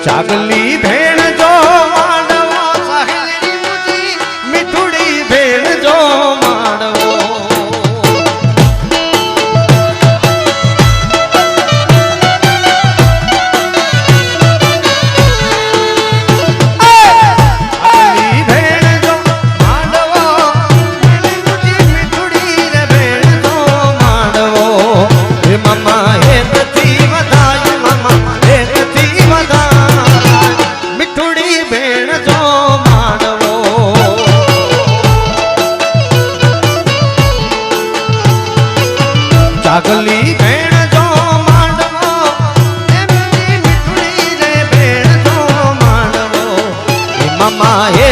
ચાગલી ભેણ જો માંડવો સાહેલી મુજી મીઠુડી ભેણ જો માંડવો ચાગલી ભેણ જો માંડવો એમની મીઠડી રે ભેણ જો માંડવો મમ્મા હે